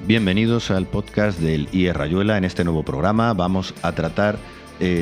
Bienvenidos al podcast del IE Rayuela. En este nuevo programa vamos a tratar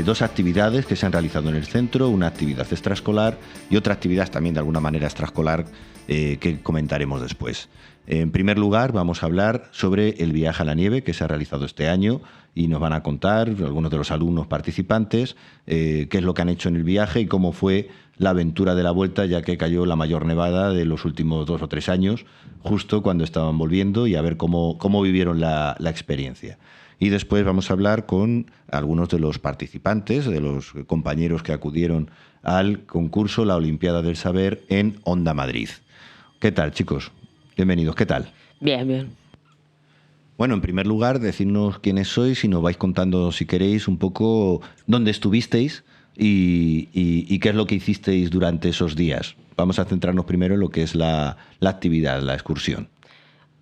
dos actividades que se han realizado en el centro, una actividad extraescolar y otra actividad también de alguna manera extraescolar que comentaremos después. En primer lugar, vamos a hablar sobre el viaje a la nieve que se ha realizado este año y nos van a contar algunos de los alumnos participantes qué es lo que han hecho en el viaje y cómo fue la aventura de la vuelta, ya que cayó la mayor nevada de los últimos 2 o 3 años, justo cuando estaban volviendo, y a ver cómo vivieron la experiencia. Y después vamos a hablar con algunos de los participantes, de los compañeros que acudieron al concurso La Olimpiada del Saber en Onda Madrid. ¿Qué tal, chicos? Bienvenidos, ¿qué tal? Bien, bien. Bueno, en primer lugar, decidnos quiénes sois y nos vais contando, si queréis, un poco dónde estuvisteis y qué es lo que hicisteis durante esos días. Vamos a centrarnos primero en lo que es la actividad, la excursión.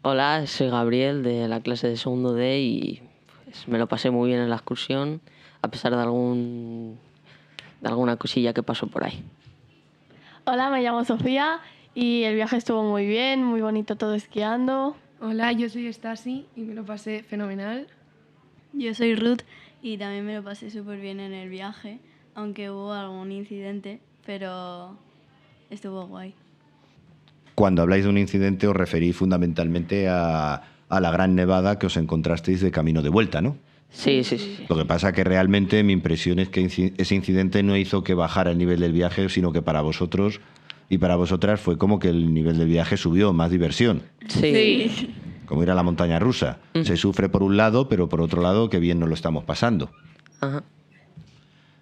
Hola, soy Gabriel de la clase de segundo D y pues, me lo pasé muy bien en la excursión, a pesar de alguna cosilla que pasó por ahí. Hola, me llamo Sofía y el viaje estuvo muy bien, muy bonito todo esquiando. Hola, yo soy Stasi y me lo pasé fenomenal. Yo soy Ruth y también me lo pasé súper bien en el viaje, aunque hubo algún incidente, pero estuvo guay. Cuando habláis de un incidente os referís fundamentalmente a la gran nevada que os encontrasteis de camino de vuelta, ¿no? Sí. Lo que pasa que realmente mi impresión es que ese incidente no hizo que bajara el nivel del viaje, sino que para vosotros y para vosotras fue como que el nivel del viaje subió, más diversión. Sí. Como ir a la montaña rusa. Se sufre por un lado, pero por otro lado, qué bien nos lo estamos pasando. Ajá.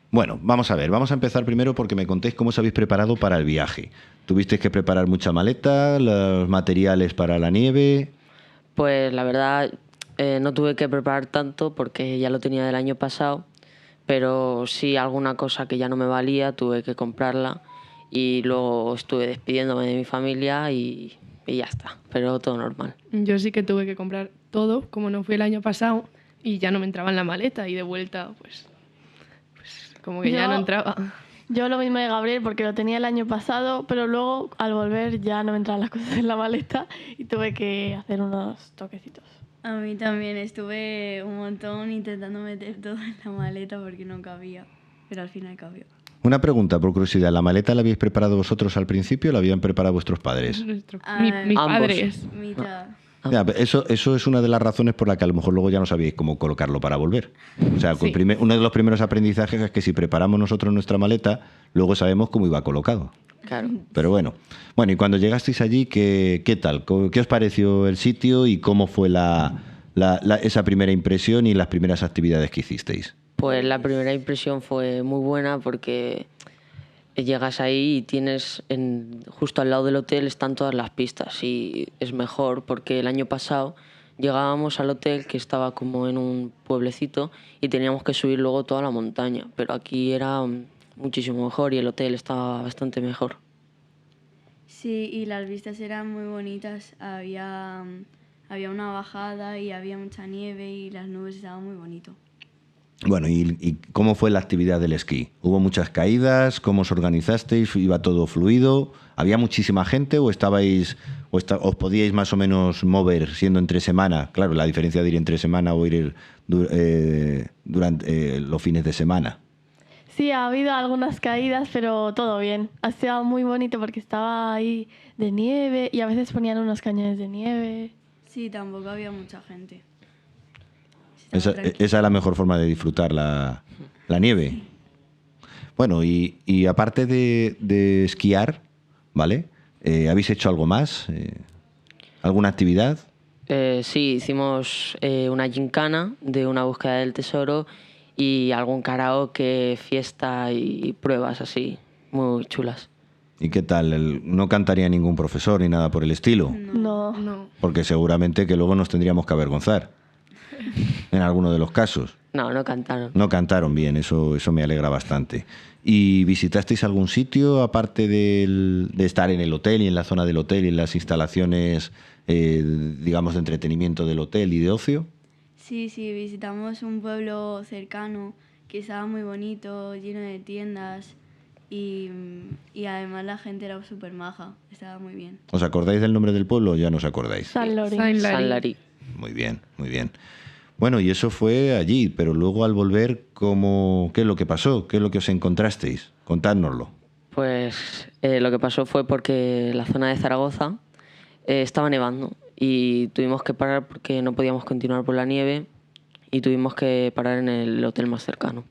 Bueno, vamos a ver. Vamos a empezar primero porque me contéis cómo os habéis preparado para el viaje. ¿Tuvisteis que preparar mucha maleta, los materiales para la nieve? Pues la verdad no tuve que preparar tanto porque ya lo tenía del año pasado, pero sí alguna cosa que ya no me valía tuve que comprarla y luego estuve despidiéndome de mi familia y ya está, pero todo normal. Yo sí que tuve que comprar todo, como no fui el año pasado, y ya no me entraba en la maleta y de vuelta, pues como que ya no entraba. Yo lo mismo de Gabriel porque lo tenía el año pasado, pero luego al volver ya no me entraban las cosas en la maleta y tuve que hacer unos toquecitos. A mí también estuve un montón intentando meter todo en la maleta porque no cabía, pero al final cabió. Una pregunta, por curiosidad. ¿La maleta la habéis preparado vosotros al principio o la habían preparado vuestros padres? Mis ambos. padres. Mitad. Ya, eso es una de las razones por la que a lo mejor luego ya no sabíais cómo colocarlo para volver. O sea, Sí. uno de los primeros aprendizajes es que si preparamos nosotros nuestra maleta, luego sabemos cómo iba colocado. Claro. Pero bueno, y cuando llegasteis allí, ¿qué tal? ¿Qué os pareció el sitio y cómo fue esa primera impresión y las primeras actividades que hicisteis? Pues la primera impresión fue muy buena porque llegas ahí y tienes justo al lado del hotel están todas las pistas y es mejor porque el año pasado llegábamos al hotel que estaba como en un pueblecito y teníamos que subir luego toda la montaña, pero aquí era muchísimo mejor y el hotel estaba bastante mejor. Sí, y las vistas eran muy bonitas. Había una bajada y había mucha nieve y las nubes estaban muy bonitas. Bueno, ¿y cómo fue la actividad del esquí? ¿Hubo muchas caídas? ¿Cómo os organizasteis? ¿Iba todo fluido? ¿Había muchísima gente o os podíais más o menos mover siendo entre semana? Claro, la diferencia de ir entre semana o ir durante los fines de semana. Sí, ha habido algunas caídas, pero todo bien. Ha sido muy bonito porque estaba ahí de nieve y a veces ponían unos cañones de nieve. Sí, tampoco había mucha gente. Esa es la mejor forma de disfrutar la nieve. Sí. Bueno, y aparte de esquiar, ¿vale? ¿Habéis hecho algo más? ¿Alguna actividad? Sí, hicimos una gincana de una búsqueda del tesoro y algún karaoke, fiesta y pruebas así, muy chulas. ¿Y qué tal? ¿No cantaría ningún profesor ni nada por el estilo? No. Porque seguramente que luego nos tendríamos que avergonzar en alguno de los casos. No cantaron. No cantaron bien, eso me alegra bastante. ¿Y visitasteis algún sitio, aparte de estar en el hotel y en la zona del hotel y en las instalaciones, digamos, de entretenimiento del hotel y de ocio? Sí, visitamos un pueblo cercano que estaba muy bonito, lleno de tiendas y además la gente era súper maja, estaba muy bien. ¿Os acordáis del nombre del pueblo o ya no os acordáis? San Lori. San Lari. Muy bien, muy bien. Bueno, y eso fue allí, pero luego al volver, ¿qué es lo que pasó? ¿Qué es lo que os encontrasteis? Contádnoslo. Pues lo que pasó fue porque la zona de Zaragoza estaba nevando y tuvimos que parar porque no podíamos continuar por la nieve y tuvimos que parar en el hotel más cercano.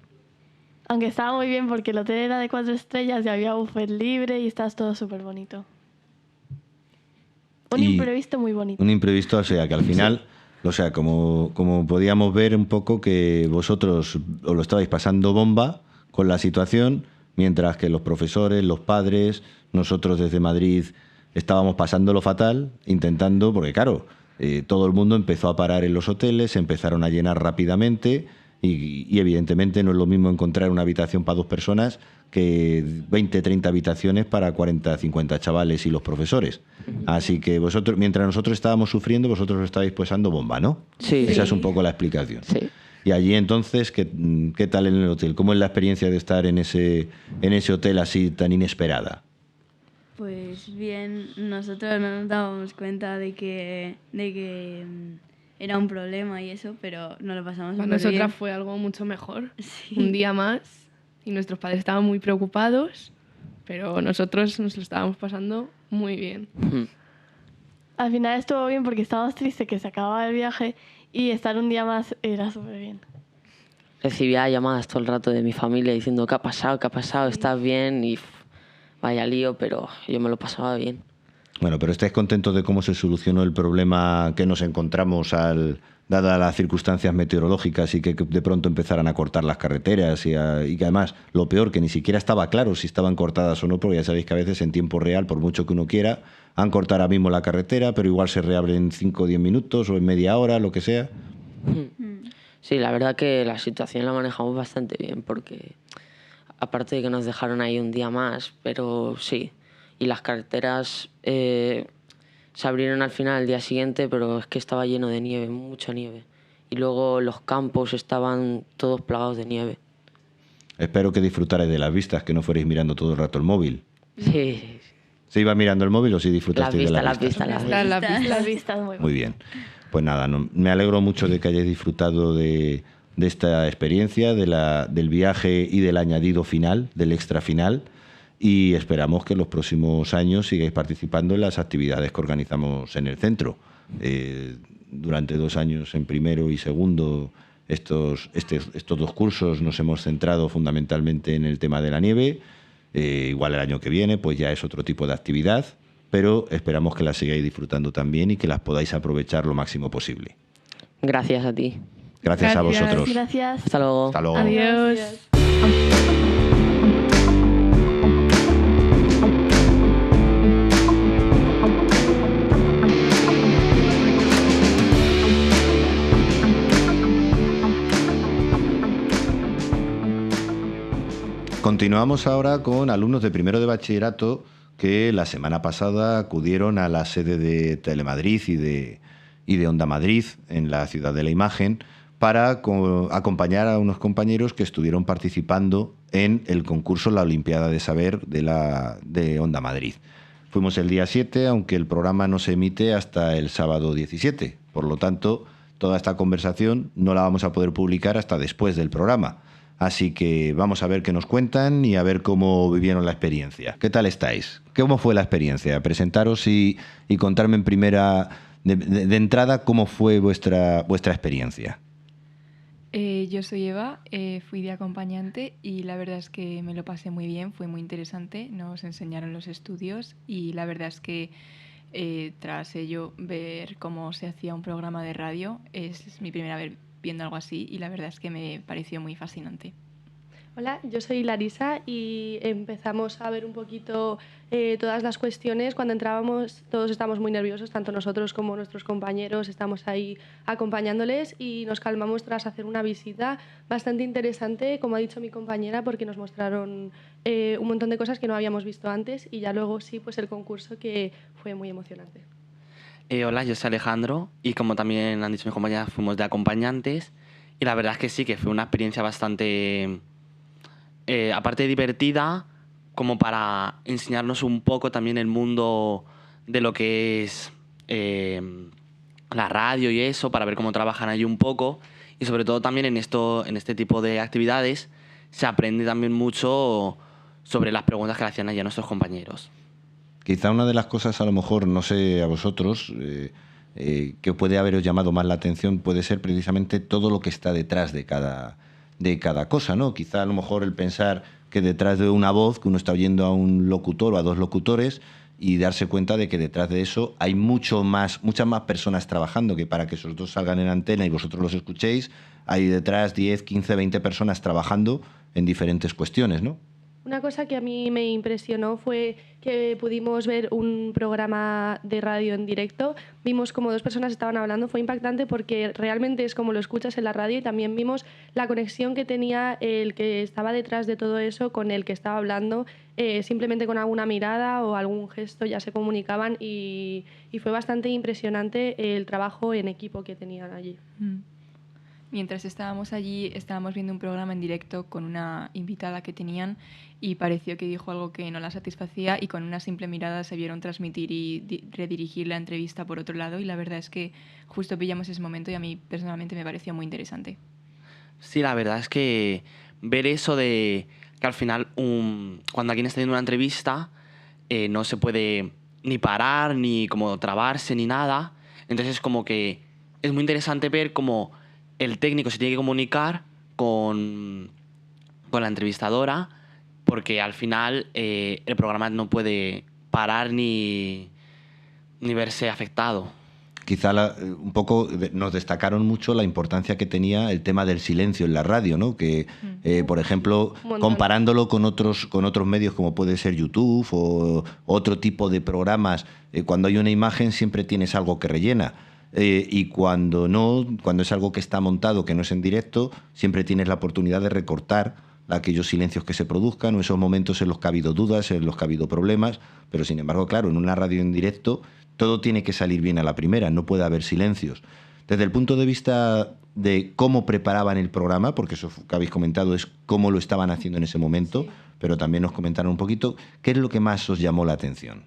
Aunque estaba muy bien porque el hotel era de 4 estrellas y había buffet libre y estaba todo súper bonito. Un imprevisto muy bonito. Un imprevisto, o sea, que al final, o sea, como podíamos ver un poco que vosotros os lo estabais pasando bomba con la situación, mientras que los profesores, los padres, nosotros desde Madrid estábamos pasándolo fatal, intentando, porque claro, todo el mundo empezó a parar en los hoteles, se empezaron a llenar rápidamente y evidentemente no es lo mismo encontrar una habitación para 2 personas que 20, 30 habitaciones para 40, 50 chavales y los profesores. Así que vosotros, mientras nosotros estábamos sufriendo, vosotros os estabais pasando bomba, ¿no? Sí. Esa es un poco la explicación. Sí. Y allí entonces, ¿qué tal en el hotel? ¿Cómo es la experiencia de estar en ese hotel así tan inesperada? Pues bien, nosotros no nos dábamos cuenta de que era un problema y eso, pero nos lo pasamos Para súper bien. nosotras fue algo mucho mejor. Sí. Un día más y nuestros padres estaban muy preocupados, pero nosotros nos lo estábamos pasando muy bien. Al final estuvo bien porque estábamos tristes que se acababa el viaje y estar un día más era súper bien. Recibía llamadas todo el rato de mi familia diciendo ¿qué ha pasado? ¿Qué ha pasado? ¿Estás bien? Y vaya lío, pero yo me lo pasaba bien. Bueno, pero ¿estáis contentos de cómo se solucionó el problema que nos encontramos dadas las circunstancias meteorológicas y que de pronto empezaran a cortar las carreteras y que además, lo peor, que ni siquiera estaba claro si estaban cortadas o no, porque ya sabéis que a veces en tiempo real, por mucho que uno quiera, han cortado ahora mismo la carretera, pero igual se reabre en 5 o 10 minutos o en media hora, lo que sea? Sí, la verdad que la situación la manejamos bastante bien porque aparte de que nos dejaron ahí un día más, pero sí. Y las carreteras se abrieron al final el día siguiente, pero es que estaba lleno de nieve, mucha nieve. Y luego los campos estaban todos plagados de nieve. Espero que disfrutarais de las vistas, que no fuerais mirando todo el rato el móvil. Sí. ¿Se iba mirando el móvil o sí disfrutasteis de las vistas? Las vistas Muy bien. Pues nada, me alegro mucho de que hayáis disfrutado de esta experiencia, del viaje y del añadido final, del extra final. Y esperamos que en los próximos años sigáis participando en las actividades que organizamos en el centro. Durante 2 años en primero y segundo, estos 2 cursos nos hemos centrado fundamentalmente en el tema de la nieve. Igual el año que viene pues ya es otro tipo de actividad, pero esperamos que las sigáis disfrutando también y que las podáis aprovechar lo máximo posible. Gracias a ti. Gracias a vosotros. Gracias. Hasta luego. Hasta luego. Adiós. Continuamos ahora con alumnos de primero de bachillerato que la semana pasada acudieron a la sede de Telemadrid y de Onda Madrid en la Ciudad de la Imagen para acompañar a unos compañeros que estuvieron participando en el concurso La Olimpiada de Saber de Onda Madrid. Fuimos el día 7, aunque el programa no se emite hasta el sábado 17. Por lo tanto, toda esta conversación no la vamos a poder publicar hasta después del programa. Así que vamos a ver qué nos cuentan y a ver cómo vivieron la experiencia. ¿Qué tal estáis? ¿Cómo fue la experiencia? Presentaros y contarme en primera, de entrada, cómo fue vuestra experiencia. Yo soy Eva, fui de acompañante y la verdad es que me lo pasé muy bien, fue muy interesante, nos enseñaron los estudios y la verdad es que tras ello ver cómo se hacía un programa de radio es mi primera vez viendo algo así y la verdad es que me pareció muy fascinante. Hola, yo soy Larisa y empezamos a ver un poquito todas las cuestiones. Cuando entrábamos todos estábamos muy nerviosos, tanto nosotros como nuestros compañeros estamos ahí acompañándoles y nos calmamos tras hacer una visita bastante interesante, como ha dicho mi compañera, porque nos mostraron un montón de cosas que no habíamos visto antes y ya luego sí, pues el concurso que fue muy emocionante. Hola, yo soy Alejandro y como también han dicho mis compañeras, fuimos de acompañantes y la verdad es que sí, que fue una experiencia bastante, aparte de divertida, como para enseñarnos un poco también el mundo de lo que es la radio y eso, para ver cómo trabajan allí un poco. Y sobre todo también en este tipo de actividades se aprende también mucho sobre las preguntas que le hacían allí a nuestros compañeros. Quizá una de las cosas, a lo mejor, no sé a vosotros, que puede haberos llamado más la atención puede ser precisamente todo lo que está detrás de cada cosa, ¿no? Quizá a lo mejor el pensar que detrás de una voz, que uno está oyendo a un locutor o a dos locutores, y darse cuenta de que detrás de eso hay muchas más personas trabajando, que para que esos dos salgan en antena y vosotros los escuchéis, hay detrás 10, 15, 20 personas trabajando en diferentes cuestiones, ¿no? Una cosa que a mí me impresionó fue que pudimos ver un programa de radio en directo. Vimos como dos personas estaban hablando. Fue impactante porque realmente es como lo escuchas en la radio, y también vimos la conexión que tenía el que estaba detrás de todo eso con el que estaba hablando. Simplemente con alguna mirada o algún gesto ya se comunicaban, y fue bastante impresionante el trabajo en equipo que tenían allí. Mientras estábamos allí, estábamos viendo un programa en directo con una invitada que tenían, y pareció que dijo algo que no la satisfacía, y con una simple mirada se vieron transmitir y redirigir la entrevista por otro lado, y la verdad es que justo pillamos ese momento y a mí personalmente me pareció muy interesante. Sí, la verdad es que ver eso de que al final cuando alguien está haciendo una entrevista no se puede ni parar, ni como trabarse, ni nada. Entonces es como que es muy interesante ver cómo el técnico se tiene que comunicar con la entrevistadora, porque al final el programa no puede parar ni verse afectado. Quizá un poco nos destacaron mucho la importancia que tenía el tema del silencio en la radio, ¿no? Que, por ejemplo, comparándolo con otros medios como puede ser YouTube o otro tipo de programas, cuando hay una imagen siempre tienes algo que rellena. Y cuando es algo que está montado, que no es en directo, siempre tienes la oportunidad de recortar aquellos silencios que se produzcan o esos momentos en los que ha habido dudas, en los que ha habido problemas. Pero, sin embargo, claro, en una radio en directo todo tiene que salir bien a la primera, no puede haber silencios. Desde el punto de vista de cómo preparaban el programa, porque eso que habéis comentado es cómo lo estaban haciendo en ese momento, sí, pero también nos comentaron un poquito, ¿qué es lo que más os llamó la atención?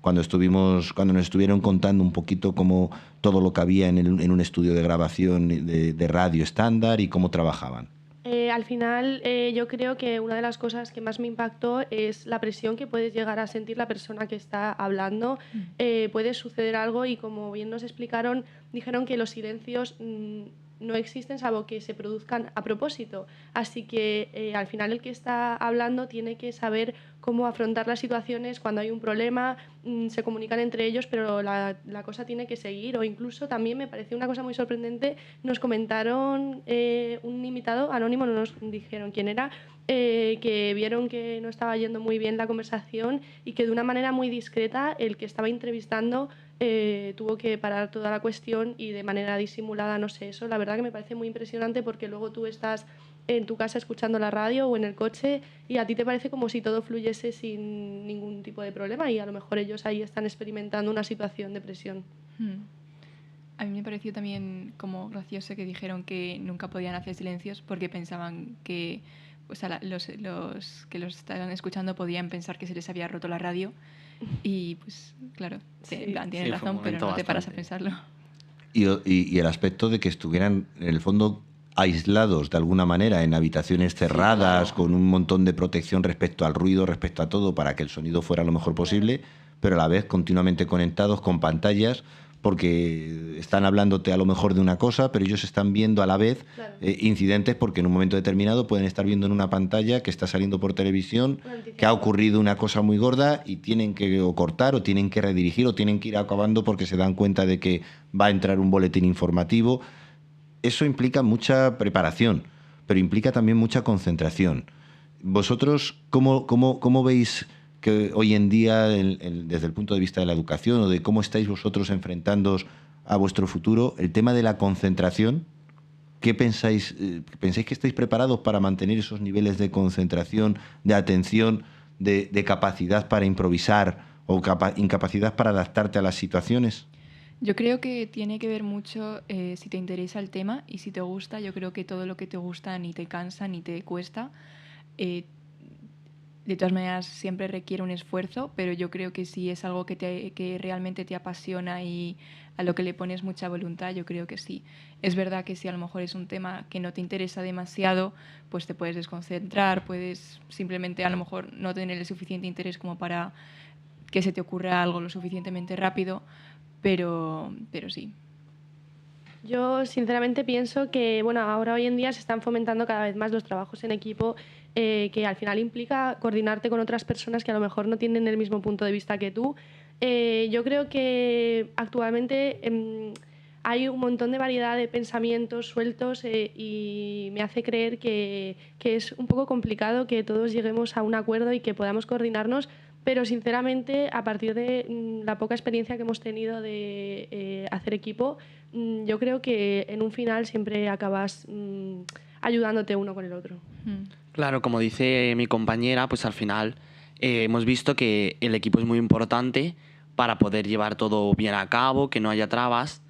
Cuando nos estuvieron contando un poquito cómo todo lo que había en un estudio de grabación de radio estándar y cómo trabajaban. Al final, yo creo que una de las cosas que más me impactó es la presión que puede llegar a sentir la persona que está hablando. Puede suceder algo y, como bien nos explicaron, dijeron que los silencios no existen salvo que se produzcan a propósito. Así que al final el que está hablando tiene que saber cómo afrontar las situaciones cuando hay un problema. Se comunican entre ellos, pero la cosa tiene que seguir. O incluso también me pareció una cosa muy sorprendente, nos comentaron un invitado anónimo, no nos dijeron quién era, que vieron que no estaba yendo muy bien la conversación y que de una manera muy discreta el que estaba entrevistando tuvo que parar toda la cuestión y de manera disimulada, no sé, eso la verdad que me parece muy impresionante, porque luego tú estás en tu casa escuchando la radio o en el coche y a ti te parece como si todo fluyese sin ningún tipo de problema, y a lo mejor ellos ahí están experimentando una situación de presión. A mí me pareció también como gracioso que dijeron que nunca podían hacer silencios porque pensaban que los que los estaban escuchando podían pensar que se les había roto la radio. Y pues claro, tienen razón, pero no te paras a pensarlo. Y el aspecto de que estuvieran en el fondo aislados de alguna manera en habitaciones cerradas, sí, claro, con un montón de protección respecto al ruido, respecto a todo, para que el sonido fuera lo mejor posible, pero a la vez continuamente conectados con pantallas, porque están hablándote a lo mejor de una cosa, pero ellos están viendo a la vez, claro, incidentes, porque en un momento determinado pueden estar viendo en una pantalla que está saliendo por televisión que ha ocurrido una cosa muy gorda y tienen que o cortar o tienen que redirigir o tienen que ir acabando porque se dan cuenta de que va a entrar un boletín informativo. Eso implica mucha preparación, pero implica también mucha concentración. ¿Vosotros cómo veis que hoy en día, desde el punto de vista de la educación o de cómo estáis vosotros enfrentándoos a vuestro futuro, el tema de la concentración? ¿Qué pensáis? ¿Pensáis que estáis preparados para mantener esos niveles de concentración, de atención, de capacidad para improvisar o incapacidad para adaptarte a las situaciones? Yo creo que tiene que ver mucho si te interesa el tema y si te gusta. Yo creo que todo lo que te gusta ni te cansa ni te cuesta. de todas maneras siempre requiere un esfuerzo, pero yo creo que si es algo que realmente te apasiona y a lo que le pones mucha voluntad, yo creo que sí. Es verdad que si a lo mejor es un tema que no te interesa demasiado, pues te puedes desconcentrar, puedes simplemente a lo mejor no tener el suficiente interés como para que se te ocurra algo lo suficientemente rápido, pero sí. Yo sinceramente pienso que bueno, ahora hoy en día se están fomentando cada vez más los trabajos en equipo, que al final implica coordinarte con otras personas que a lo mejor no tienen el mismo punto de vista que tú. Yo creo que actualmente hay un montón de variedad de pensamientos sueltos y me hace creer que es un poco complicado que todos lleguemos a un acuerdo y que podamos coordinarnos, pero sinceramente a partir de la poca experiencia que hemos tenido de hacer equipo, yo creo que en un final siempre acabas ayudándote uno con el otro. Claro, como dice mi compañera, pues al final hemos visto que el equipo es muy importante para poder llevar todo bien a cabo, que no haya trabas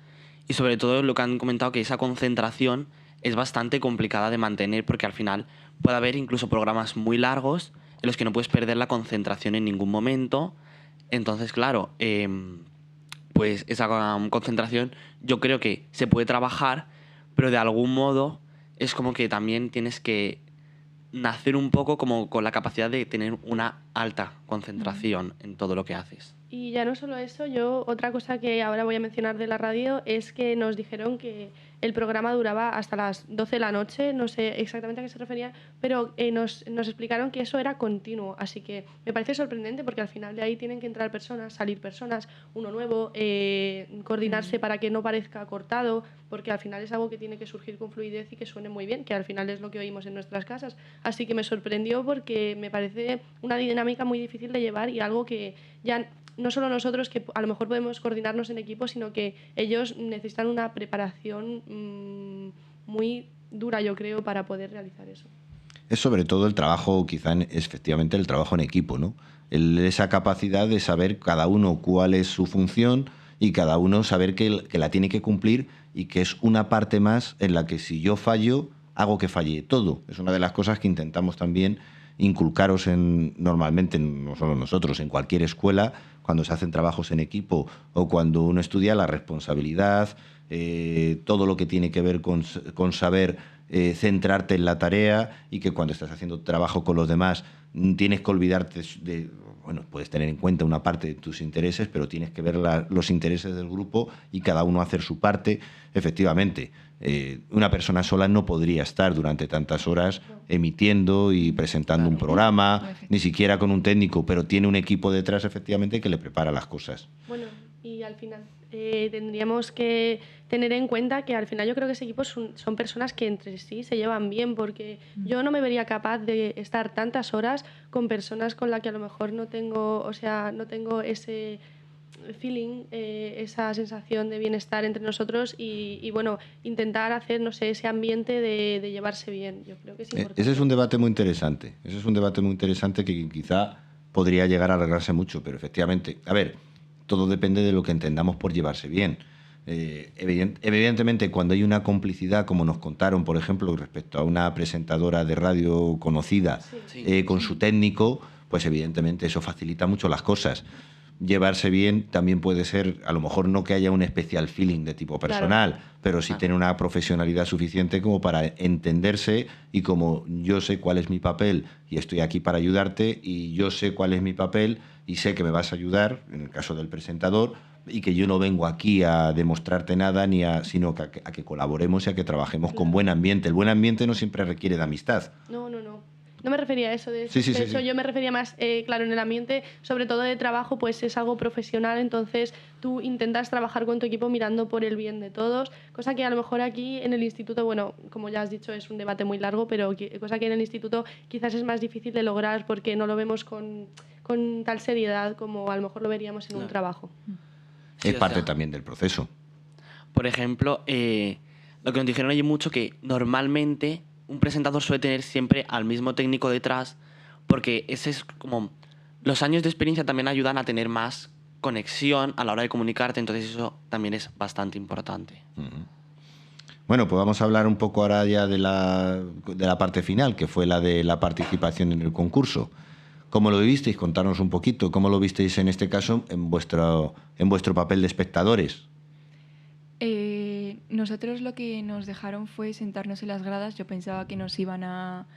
y sobre todo lo que han comentado, que esa concentración es bastante complicada de mantener porque al final puede haber incluso programas muy largos en los que no puedes perder la concentración en ningún momento. Entonces, claro, pues esa concentración yo creo que se puede trabajar, pero de algún modo es como que también tienes que nacer un poco como con la capacidad de tener una alta concentración en todo lo que haces. Y ya no solo eso, otra cosa que ahora voy a mencionar de la radio es que nos dijeron que el programa duraba hasta las 12 de la noche, no sé exactamente a qué se refería, pero nos explicaron que eso era continuo, así que me parece sorprendente porque al final de ahí tienen que entrar personas, salir personas, uno nuevo, coordinarse para que no parezca cortado, porque al final es algo que tiene que surgir con fluidez y que suene muy bien, que al final es lo que oímos en nuestras casas. Así que me sorprendió porque me parece una dinámica muy difícil de llevar y algo que ya no solo nosotros, que a lo mejor podemos coordinarnos en equipo, sino que ellos necesitan una preparación muy dura, yo creo, para poder realizar eso. Es sobre todo el trabajo, quizá efectivamente el trabajo en equipo, ¿no? Esa capacidad de saber cada uno cuál es su función y cada uno saber que la tiene que cumplir y que es una parte más en la que si yo fallo, hago que falle todo. Es una de las cosas que intentamos también inculcaros normalmente, no solo nosotros, en cualquier escuela, cuando se hacen trabajos en equipo o cuando uno estudia, la responsabilidad, todo lo que tiene que ver con saber centrarte en la tarea y que cuando estás haciendo trabajo con los demás tienes que olvidarte de... Bueno, puedes tener en cuenta una parte de tus intereses, pero tienes que ver los intereses del grupo y cada uno hacer su parte. Efectivamente, una persona sola no podría estar durante tantas horas emitiendo y presentando un programa, ni siquiera con un técnico, pero tiene un equipo detrás, efectivamente, que le prepara las cosas. Bueno, y al final tendríamos que tener en cuenta que al final yo creo que ese equipo son personas que entre sí se llevan bien, porque yo no me vería capaz de estar tantas horas con personas con las que a lo mejor no tengo ese feeling, esa sensación de bienestar entre nosotros y bueno, intentar hacer, no sé, ese ambiente de llevarse bien. Yo creo que es importante. Ese es un debate muy interesante. Ese es un debate muy interesante que quizá podría llegar a alargarse mucho, pero efectivamente, a ver, todo depende de lo que entendamos por llevarse bien. Evidentemente, cuando hay una complicidad, como nos contaron, por ejemplo, respecto a una presentadora de radio conocida con su técnico, pues evidentemente eso facilita mucho las cosas. Llevarse bien también puede ser, a lo mejor no que haya un especial feeling de tipo personal, claro, pero sí tener una profesionalidad suficiente como para entenderse y como yo sé cuál es mi papel y estoy aquí para ayudarte y yo sé cuál es mi papel y sé que me vas a ayudar, en el caso del presentador, y que yo no vengo aquí a demostrarte nada, sino a que colaboremos y a que trabajemos con buen ambiente. El buen ambiente no siempre requiere de amistad. No. No me refería a eso. De eso yo me refería más, claro, en el ambiente, sobre todo de trabajo, pues es algo profesional, entonces tú intentas trabajar con tu equipo mirando por el bien de todos, cosa que a lo mejor aquí en el instituto, bueno, como ya has dicho, es un debate muy largo, pero cosa que en el instituto quizás es más difícil de lograr porque no lo vemos con tal seriedad como a lo mejor lo veríamos en un trabajo. Es parte también del proceso. Por ejemplo, lo que nos dijeron allí mucho, que normalmente un presentador suele tener siempre al mismo técnico detrás, porque ese es como... Los años de experiencia también ayudan a tener más conexión a la hora de comunicarte, entonces eso también es bastante importante. Bueno, pues vamos a hablar un poco ahora ya de la parte final, que fue la de la participación en el concurso. ¿Cómo lo vivisteis? Contarnos un poquito. ¿Cómo lo visteis en este caso en vuestro papel de espectadores? Nosotros lo que nos dejaron fue sentarnos en las gradas. Yo pensaba que nos iban a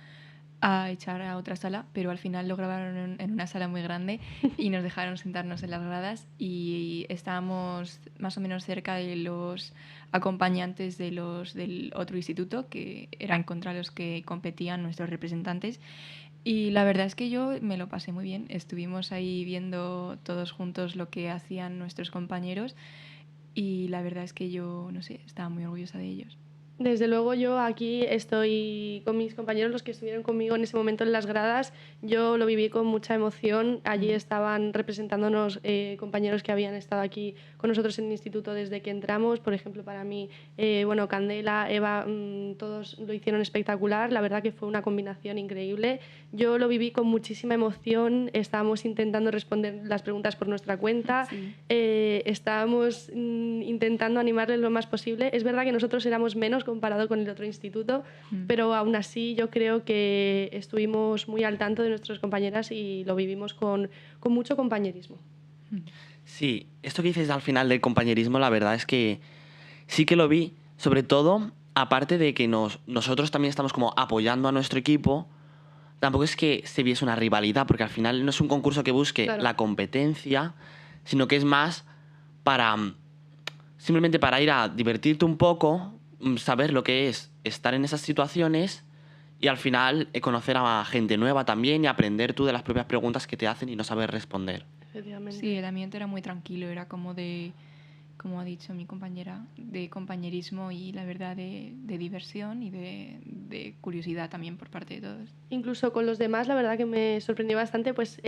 echar a otra sala, pero al final lo grabaron en una sala muy grande y nos dejaron sentarnos en las gradas y estábamos más o menos cerca de los acompañantes del otro instituto, que eran contra los que competían nuestros representantes. Y la verdad es que yo me lo pasé muy bien. Estuvimos ahí viendo todos juntos lo que hacían nuestros compañeros y la verdad es que yo, no sé, estaba muy orgullosa de ellos. Desde luego yo aquí estoy con mis compañeros, los que estuvieron conmigo en ese momento en las gradas. Yo lo viví con mucha emoción. Allí estaban representándonos compañeros que habían estado aquí con nosotros en el instituto desde que entramos. Por ejemplo, para mí, Candela, Eva, todos lo hicieron espectacular. La verdad que fue una combinación increíble. Yo lo viví con muchísima emoción. Estábamos intentando responder las preguntas por nuestra cuenta. Sí. Estábamos intentando animarles lo más posible. Es verdad que nosotros éramos menos comparado con el otro instituto, pero aún así yo creo que estuvimos muy al tanto de nuestras compañeras y lo vivimos con mucho compañerismo. Sí, esto que dices al final del compañerismo, la verdad es que sí que lo vi, sobre todo, aparte de que nosotros también estamos como apoyando a nuestro equipo, tampoco es que se viese una rivalidad, porque al final no es un concurso que busque la competencia, sino que es más simplemente para ir a divertirte un poco, saber lo que es estar en esas situaciones y al final conocer a gente nueva también y aprender tú de las propias preguntas que te hacen y no saber responder. Efectivamente. Sí, el ambiente era muy tranquilo, era como como ha dicho mi compañera, de compañerismo y la verdad de diversión y de curiosidad también por parte de todos. Incluso con los demás, la verdad que me sorprendió bastante, pues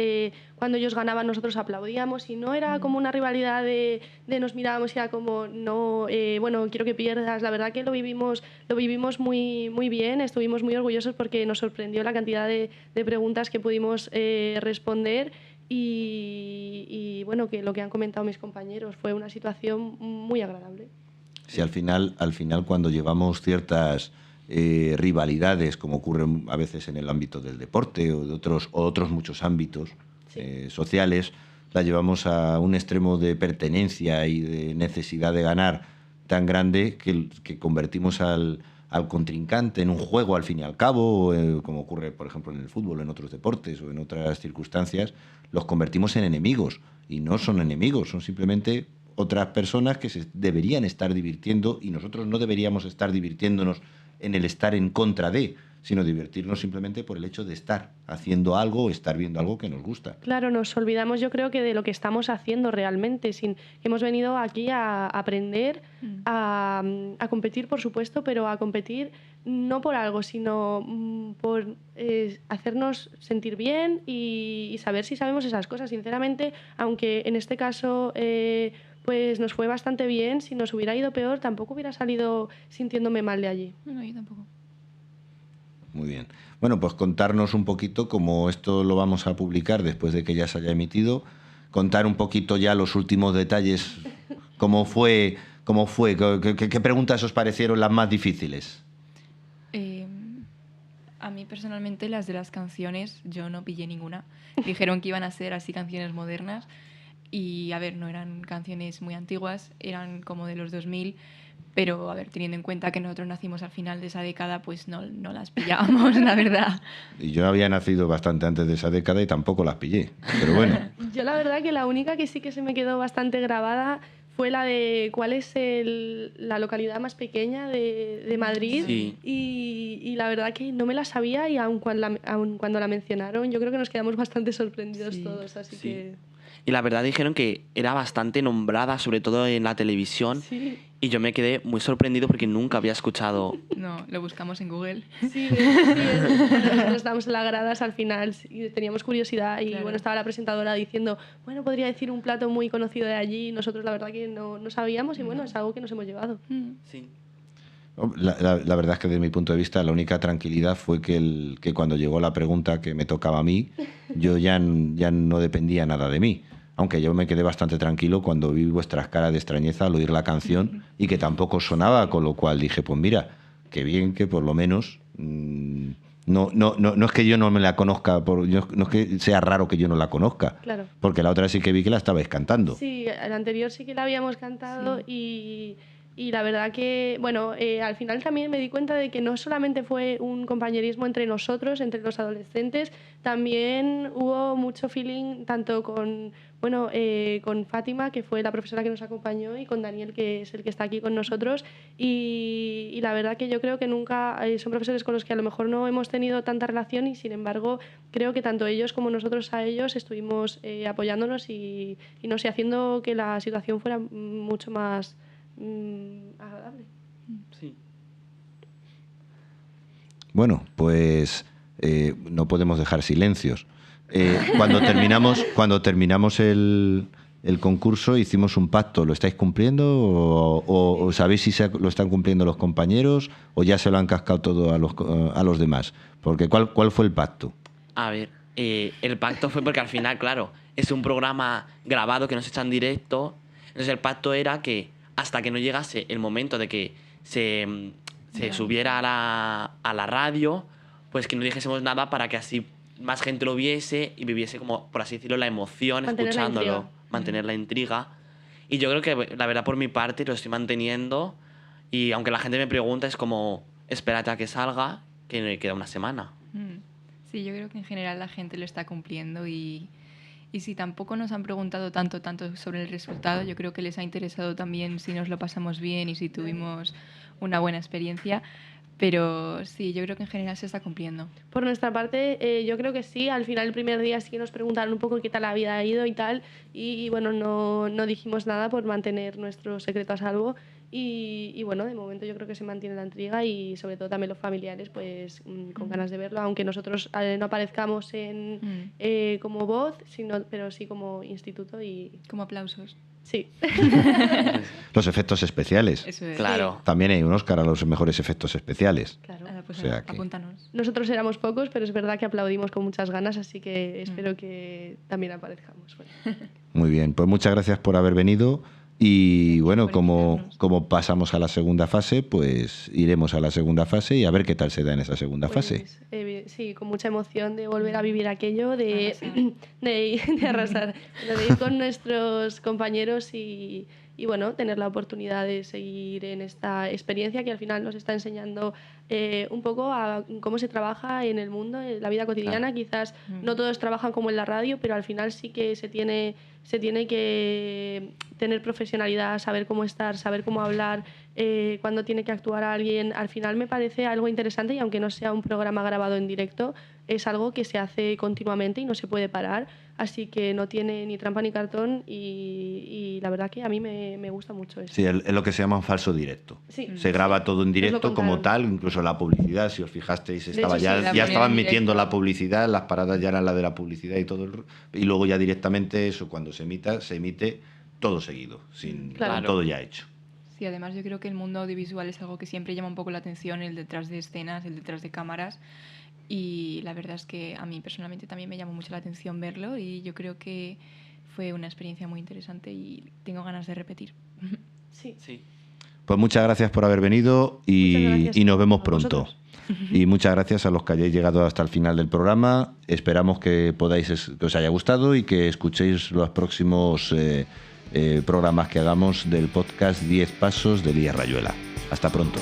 cuando ellos ganaban nosotros aplaudíamos y no era como una rivalidad de nos mirábamos y era como, no, quiero que pierdas. La verdad que lo vivimos muy, muy bien, estuvimos muy orgullosos porque nos sorprendió la cantidad de preguntas que pudimos responder. Y bueno, que lo que han comentado mis compañeros fue una situación muy agradable. Sí, al final cuando llevamos ciertas rivalidades, como ocurre a veces en el ámbito del deporte o de otros muchos ámbitos sociales, la llevamos a un extremo de pertenencia y de necesidad de ganar tan grande que convertimos al contrincante en un juego al fin y al cabo, como ocurre por ejemplo en el fútbol, en otros deportes o en otras circunstancias, los convertimos en enemigos y no son enemigos, son simplemente otras personas que se deberían estar divirtiendo y nosotros no deberíamos estar divirtiéndonos en el estar en contra de, sino divertirnos simplemente por el hecho de estar haciendo algo o estar viendo algo que nos gusta. Claro, nos olvidamos yo creo que de lo que estamos haciendo realmente, hemos venido aquí a aprender, a competir por supuesto, pero a competir no por algo, sino por hacernos sentir bien y saber si sabemos esas cosas. Sinceramente, aunque en este caso pues nos fue bastante bien, si nos hubiera ido peor tampoco hubiera salido sintiéndome mal de allí. No, yo tampoco. Muy bien. Bueno, pues contarnos un poquito, como esto lo vamos a publicar después de que ya se haya emitido, contar un poquito ya los últimos detalles, cómo fue, qué preguntas os parecieron las más difíciles. A mí personalmente las de las canciones yo no pillé ninguna. Dijeron que iban a ser así canciones modernas y a ver, no eran canciones muy antiguas, eran como de los 2000. Pero, a ver, teniendo en cuenta que nosotros nacimos al final de esa década, pues no las pillábamos, la verdad. Y yo había nacido bastante antes de esa década y tampoco las pillé, pero bueno. Yo la verdad que la única que sí que se me quedó bastante grabada fue la de cuál es la localidad más pequeña de Madrid. Sí. Y la verdad que no me la sabía y aun cuando la mencionaron, yo creo que nos quedamos bastante sorprendidos todos, así que... Y la verdad dijeron que era bastante nombrada, sobre todo en la televisión. Sí. Y yo me quedé muy sorprendido porque nunca había escuchado. No, lo buscamos en Google. Sí, nosotros estábamos en las gradas al final y teníamos curiosidad y Claro. bueno, estaba la presentadora diciendo, bueno, podría decir un plato muy conocido de allí. Nosotros la verdad que no sabíamos y bueno, es algo que nos hemos llevado. Sí. La verdad es que desde mi punto de vista la única tranquilidad fue que cuando llegó la pregunta que me tocaba a mí, yo ya no dependía nada de mí. Aunque yo me quedé bastante tranquilo cuando vi vuestras caras de extrañeza al oír la canción y que tampoco sonaba, con lo cual dije, pues mira, qué bien que por lo menos No es que yo no me la conozca, no es que sea raro que yo no la conozca. Claro. Porque la otra sí que vi que la estabais cantando. Sí, la anterior sí que la habíamos cantado y la verdad que, bueno, al final también me di cuenta de que no solamente fue un compañerismo entre nosotros, entre los adolescentes, también hubo mucho feeling tanto con, bueno, con Fátima, que fue la profesora que nos acompañó, y con Daniel, que es el que está aquí con nosotros. Y la verdad que yo creo que nunca son profesores con los que a lo mejor no hemos tenido tanta relación y sin embargo creo que tanto ellos como nosotros a ellos estuvimos apoyándonos y no sé, haciendo que la situación fuera mucho más agradable. Sí. Bueno, pues no podemos dejar silencios. Cuando terminamos el concurso hicimos un pacto. ¿Lo estáis cumpliendo o sabéis si lo están cumpliendo los compañeros o ya se lo han cascado todo a los demás? Porque ¿cuál fue el pacto? A ver, el pacto fue porque al final, claro, es un programa grabado que nos echan directo. Entonces el pacto era que hasta que no llegase el momento de que se subiera a la radio, pues que no dijésemos nada para que así más gente lo viese y viviese como, por así decirlo, la emoción escuchándolo, mantener la intriga. Y yo creo que, la verdad, por mi parte, lo estoy manteniendo y aunque la gente me pregunta, es como, espérate a que salga, que me queda una semana. Sí, yo creo que en general la gente lo está cumpliendo y si tampoco nos han preguntado tanto sobre el resultado, yo creo que les ha interesado también si nos lo pasamos bien y si tuvimos una buena experiencia. Pero sí, yo creo que en general se está cumpliendo. Por nuestra parte, yo creo que sí. Al final, el primer día sí que nos preguntaron un poco qué tal había ido y tal. Y bueno, no dijimos nada por mantener nuestro secreto a salvo. Y bueno, de momento yo creo que se mantiene la intriga y sobre todo también los familiares pues con ganas de verlo, aunque nosotros no aparezcamos como voz, pero sí como instituto y... Como aplausos. Sí. Los efectos especiales. Eso es. Claro. También hay un Oscar a los mejores efectos especiales. Claro. Pues O sea que- apúntanos. Nosotros éramos pocos, pero es verdad que aplaudimos con muchas ganas, así que espero que también aparezcamos. Bueno. Muy bien, pues muchas gracias por haber venido. Y bueno, por invitarnos. como pasamos a la segunda fase, pues iremos a la segunda fase y a ver qué tal se da en esa segunda fase. Pues, sí, con mucha emoción de volver a vivir aquello, de Arrasar. arrasar, de ir con nuestros compañeros y bueno, tener la oportunidad de seguir en esta experiencia que al final nos está enseñando un poco a cómo se trabaja en el mundo, en la vida cotidiana. Claro. Quizás no todos trabajan como en la radio, pero al final sí que se tiene que tener profesionalidad, saber cómo estar, saber cómo hablar, cuándo tiene que actuar alguien. Al final me parece algo interesante y aunque no sea un programa grabado en directo, es algo que se hace continuamente y no se puede parar. Así que no tiene ni trampa ni cartón y la verdad que a mí me gusta mucho eso. Sí, es lo que se llama un falso directo. Sí. Se graba todo en directo como contaron. tal, incluso la publicidad, si os fijasteis, hecho, sí, la ya ponían estaban en metiendo directo. la publicidad, las paradas ya eran la de la publicidad y todo y luego ya directamente eso, cuando se emite todo seguido, Claro. con todo ya hecho. Sí, además yo creo que el mundo audiovisual es algo que siempre llama un poco la atención, el detrás de escenas, el detrás de cámaras. Y la verdad es que a mí personalmente también me llamó mucho la atención verlo y yo creo que fue una experiencia muy interesante y tengo ganas de repetir. Sí. Sí. Pues muchas gracias por haber venido Muchas gracias y nos vemos a pronto. vosotros. Y muchas gracias a los que hayáis llegado hasta el final del programa. Esperamos que que os haya gustado y que escuchéis los próximos programas que hagamos del podcast 10 Pasos de Elías Rayuela. Hasta pronto.